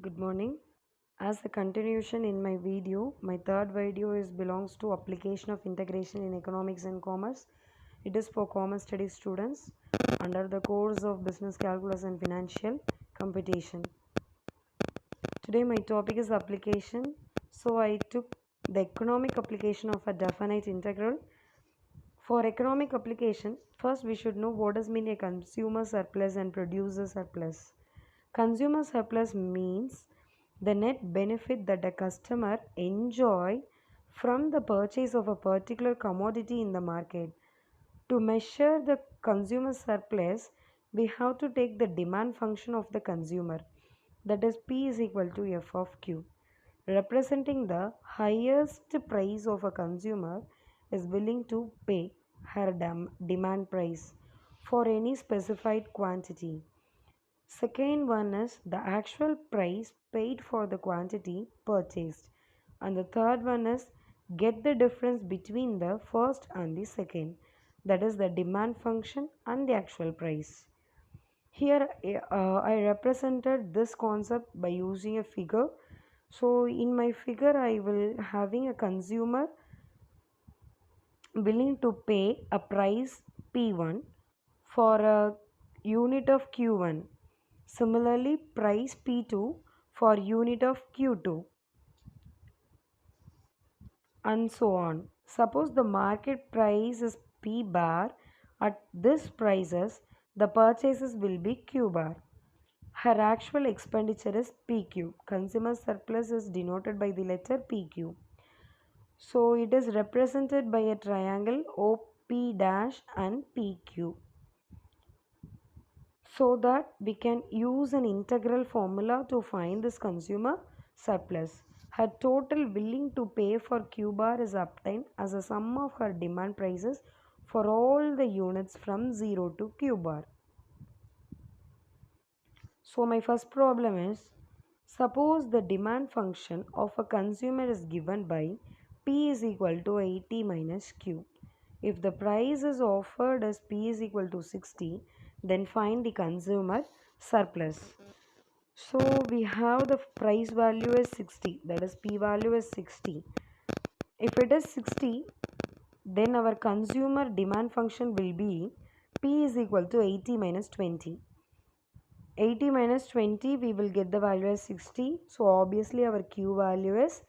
Good morning. As a continuation in my video, my third video is belongs to application of integration in economics and commerce. It is for commerce studies students under the course of business calculus and financial computation. Today my topic is application. So I took the economic application of a definite integral. For economic application, first we should know what does mean a consumer surplus and producer surplus. Consumer surplus means the net benefit that a customer enjoy from the purchase of a particular commodity in the market. To measure the consumer surplus, we have to take the demand function of the consumer, that is P is equal to F of Q, representing the highest price of a consumer is willing to pay her demand price for any specified quantity. Second one is the actual price paid for the quantity purchased. And the third one is get the difference between the first and the second. That is the demand function and the actual price. Here I represented this concept by using a figure. So in my figure I will having a consumer willing to pay a price P1 for a unit of Q1. Similarly, price P2 for unit of Q2 and so on. Suppose the market price is P bar, at this prices the purchases will be Q bar. Her actual expenditure is PQ. Consumer surplus is denoted by the letter PQ. So it is represented by a triangle OP dash and PQ. So that we can use an integral formula to find this consumer surplus. Her total willing to pay for Q bar is obtained as a sum of her demand prices for all the units from 0 to Q bar. So my first problem is, suppose the demand function of a consumer is given by P is equal to 80 minus Q. If the price is offered as P is equal to 60, then find the consumer surplus. So we have the price value is 60, that is P value is 60. If it is 60, then our consumer demand function will be P is equal to 80 minus 20. 80 minus 20, we will get the value as 60. So obviously our Q value is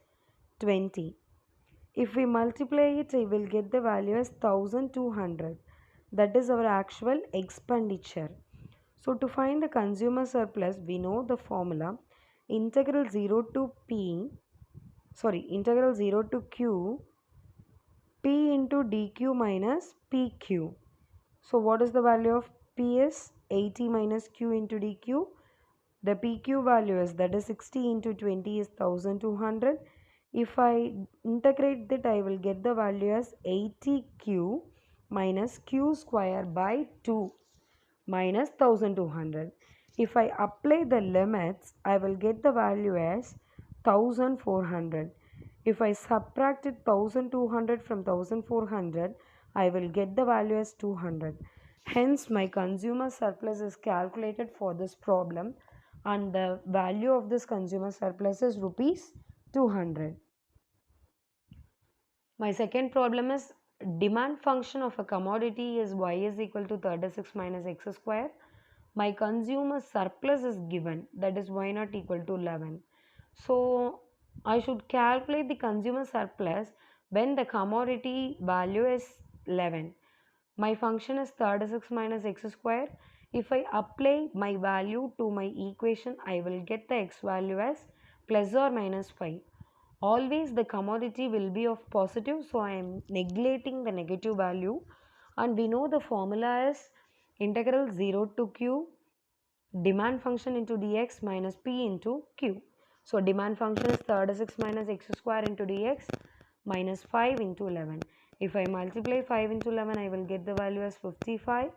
20. If we multiply it, I will get the value as 1200. That is our actual expenditure. So to find the consumer surplus, we know the formula integral 0 to Q P into dq minus pq. So what is the value of P is 80 minus Q into dq. The PQ value is, that is 60 into 20 is 1200. If I integrate that, I will get the value as 80Q minus Q square by 2 minus 1200. If I apply the limits, I will get the value as 1400. If I subtracted 1200 from 1400, I will get the value as 200. Hence, my consumer surplus is calculated for this problem, and the value of this consumer surplus is rupees 200. My second problem is demand function of a commodity is y is equal to 36 minus x square. My consumer surplus is given, that is y not equal to 11. So I should calculate the consumer surplus when the commodity value is 11. My function is 36 minus x square. If I apply my value to my equation, I will get the x value as plus or minus 5. Always the commodity will be of positive, so I am neglecting the negative value, and we know the formula is integral 0 to q demand function into dx minus p into q. So demand function is 36 minus x square into dx minus 5 into 11. If I multiply 5 into 11, I will get the value as 55.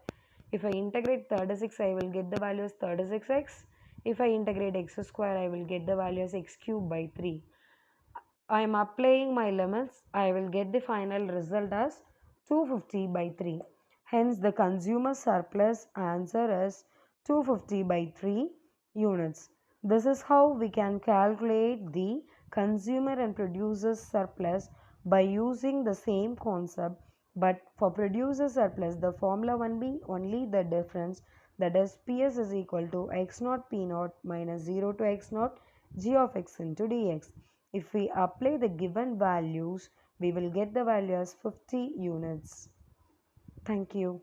If I integrate 36, I will get the value as 36x. If I integrate x square, I will get the value as x cube by 3. I am applying my limits. I will get the final result as 250 by 3. Hence the consumer surplus answer is 250 by 3 units. This is how we can calculate the consumer and producer surplus by using the same concept, but for producer surplus the formula will be only the difference, that is PS is equal to x naught P naught minus 0 to x naught g of x into dx. If we apply the given values, we will get the value as 50 units. Thank you.